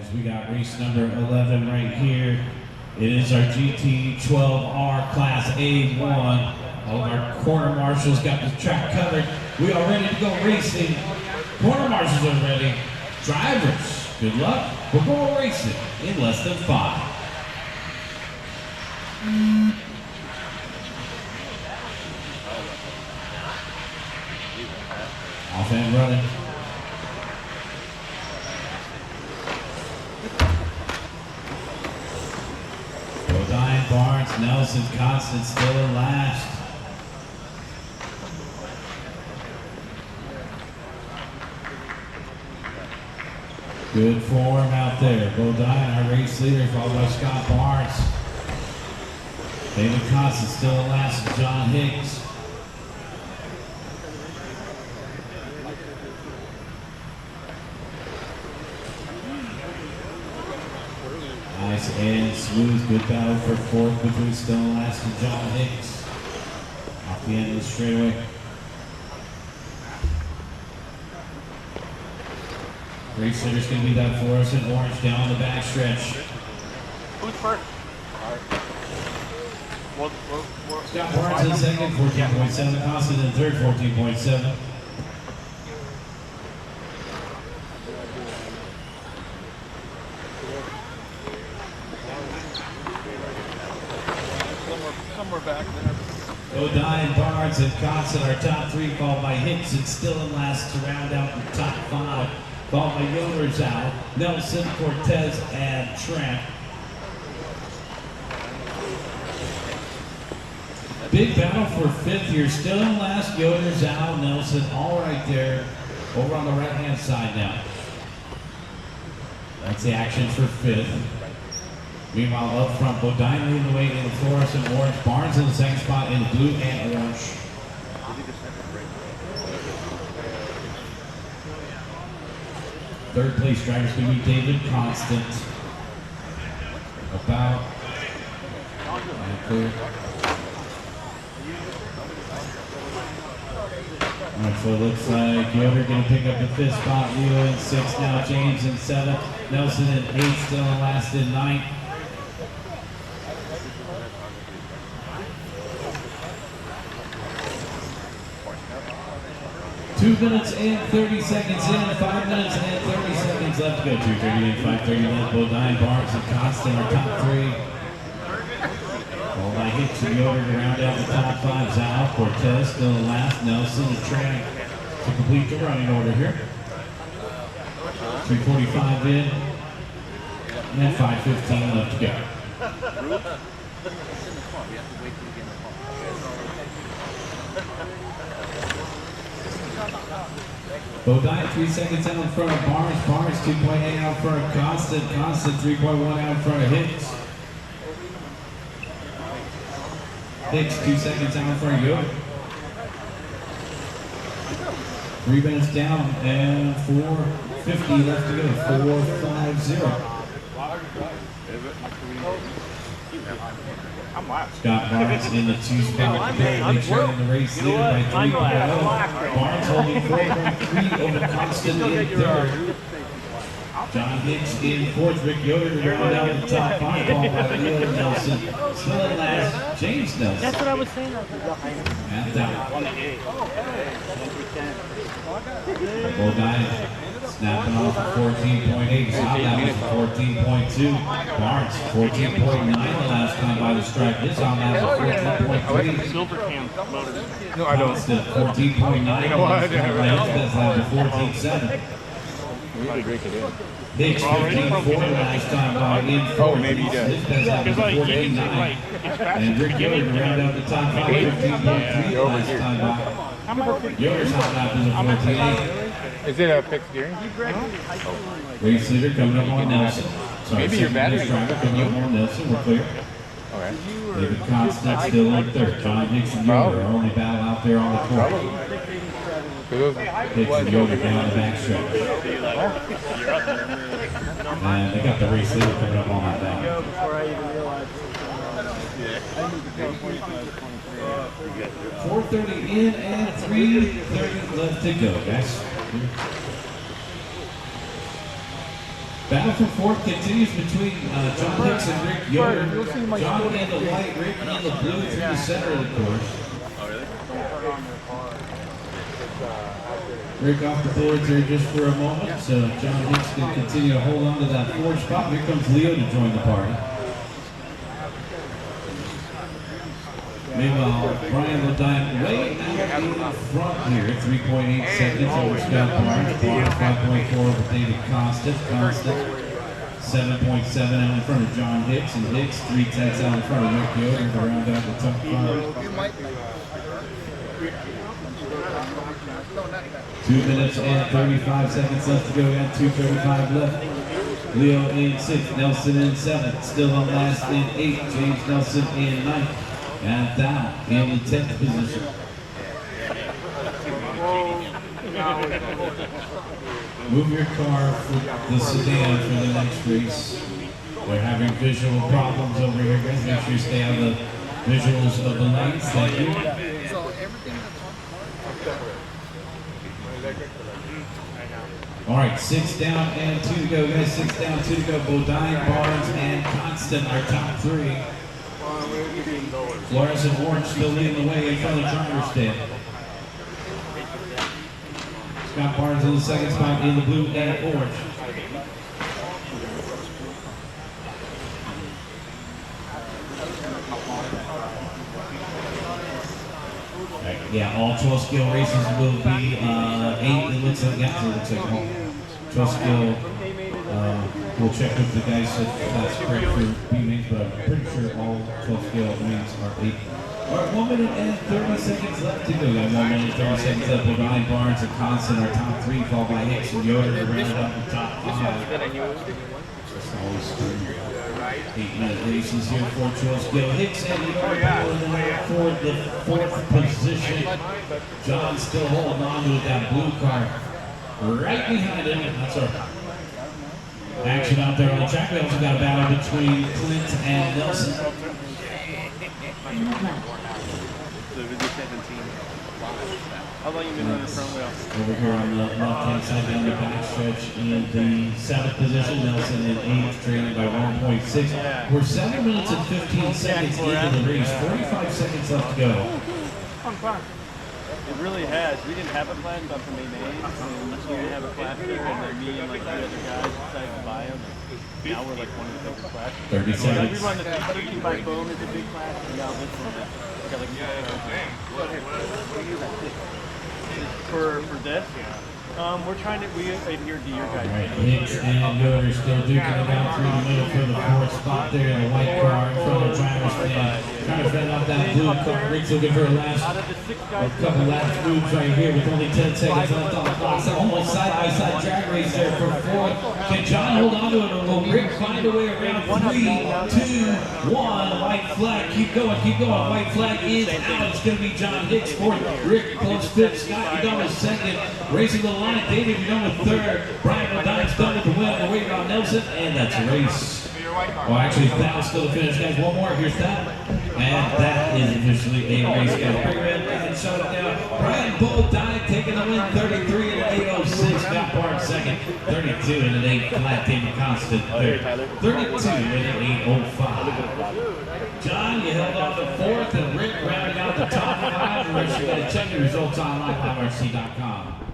As we got race number 11 right here. It is our GT12R Class A1. All of our corner marshals got the track covered. We are ready to go racing. Corner marshals are ready. Drivers, good luck. We're going racing in less than 5. Off and running. Bodine, Barnes, Nelson, Constant still in last. Good form out there. Bodine, our race leader, followed by Scott Barnes. David Constant still in last, and John Hicks. Nice and smooth, good battle for fourth between still in last and John Hicks. Off the end of the straightaway. Race leader's going to be that fluorescent orange down the back stretch. Who's first? Scott Barnes in second, 14.7. Constant in third, 14.7. Somewhere back there. Bodine, Barnes, and Constant are top 3, followed by Hicks and still in last to round out the top 5. Followed by Yoder's out, Nelson, Cortez, and Trent. Big battle for 5th here. Still in last, Yoder's out, Nelson, all right there. Over on the right-hand side now. That's the action for 5th. Meanwhile, up front, Bodine leading the way in the fluorescent orange. Barnes in the second spot in blue and orange. Third place driver's going to be David Constant. About and clear. All right, so it looks like Yoder going to pick up the 5th spot. Leo in 6th now. James in 7th. Nelson in 8th. Still in last in 9th. Two minutes and 30 seconds in, 5 minutes and 30 seconds left to go. 2:30 and 5:30 left. Bodine, Barnes, and Constant are top 3. Followed by Hicks and Yoder to round out the top 5. Zhao, Cortez still in last. Nelson and Tran to complete the running order here. 3:45 in and 5:15 left to go. Bodine 3 seconds out in front of Barnes. Barnes 2.8 out in front of Constant. Constant 3.1 out in front of Hicks. Hicks 2 seconds out in front of Yoder. 3 minutes down and 4:50 left to go. 4:50. Scott Barnes in the 2 spot. Big shot in the race leader by 3.0. Barnes holding 4.3 over Constant in 3rd. John Hicks in 4th. Rick Yoder to round out the top 5. Ball by Leo Nelson. Still in last, James Nelson. That's what I was saying. And down. Bodine snapping off at 14.8. That was 14.2. Barnes 14.9 the last time by the stripe. This on that was 14.3. Silver can motor. No, I don't. 14.9. That's like 14.7. Hicks 15.4 last time by in 4th. Maybe he does. His best out was 14.9. And Rick Yoder to round out the top 5. 15.3 last time by. Yoder's hot lap is a 14.8. Is it a fixed gearing? Race leader coming up on Nelson. Sorry, Maybe your battery. driver coming up on Nelson. We're clear. Okay. David Constant still in 3rd. John Hicks and Yoder, our only battle out there on the court. Hicks and Yoder down the back stretch. And they got the race leader coming up on that thing. 4:30 in and 3:30 left to go, guys. Battle for fourth continues between John Hicks and Rick Yoder. John in the white, Rick in the blue through the center of the course. Oh, really? Rick off the boards there just for a moment, so John Hicks can continue to hold on to that fourth spot. Here comes Leo to join the party. Meanwhile, Brian Ledine way out in front here, 3.8 seconds over Scott Barnes. Barnes 5.4 over David Constant. 7.7 out in front of John Hicks, and Hicks 3/10 out in front of Rick Yoder to round out the top 5. 2 minutes and 35 seconds left to go. We got 2:35 left. Leo in 6th, Nelson in 7th, still on last in 8th, James Nelson in 9th, and down in the 10th position. Move your car for the sedan for the next race. We're having visual problems over here, guys. Make sure you stay on the visuals of the lanes. Thank you. All right, 6 down and 2 to go, guys. 6 down, 2 to go. Bodine, Barnes, and Constant are top 3. Flores and Orange still leading the way in front of driver's stand. Scott Barnes in the second spot in the blue and orange. Right, yeah, all 12 skill races will be 8. It looks like, yeah, it looks like all 12 skill. We'll check with the guys if that's correct for B-mains, but I'm pretty sure all 12 skill mains are 8. All right, 1 minute and 30 seconds left to go. We got 1 minute and 30 seconds left. Ryan Barnes and Constant are top 3, followed by Hicks and Yoder to round out the top 5. Always 8-minute races here for 12 skill. Hicks and Yoder for the 4th position. John still holding on to that blue car right behind him. That's our action out there on the track. We also got a battle between Clint and Nelson. How long you been running front wheel? Over here on the left-hand side down the backstretch in the 7th position. Nelson in 8th, trailing by 1.6. We're 7 minutes and 15 seconds into the race. 45 seconds left to go. It really has. We didn't have a plan but for May, and we didn't have a classic, and then me and like 3 other guys decided to buy them. Now we're like one of the bigger classes. 30 seconds. We run the 13 by foam is a big class, and now this one is got like for this. We're trying to adhere to your guys. Right, Hicks and Yoder still duking it out through the middle for the 4th spot there in the white car in front of the driver's stand. Trying to fend off that blue car. Rick's looking for a couple last moves right here with only 10 seconds left on the clock. So almost side-by-side drag race there for 4th. Can John hold on to it, or will Rick find a way around? 3, 2, 1. White flag. Keep going, keep going. White flag is out. It's going to be John Hicks 4th. Rick close 5th. Scott, you're done with 2nd. Racing the line. David, you're done with 3rd. Brian Ledine's done with the win. We're waiting on Nelson, and that's a race. Well, actually, that was still a finish, guys. One more. Here's that. And that is officially a race, guys. Bring it in and shut it down. Brian Ledine's taking the win, 33 and an 8.06. Scott Barnes 2nd, 32 and an 8 flat. David Constant 3rd, 32 and an 8.05. John, you held on to 4th, and Rick rounded out the top 5. We're going to check your results online at RC.com.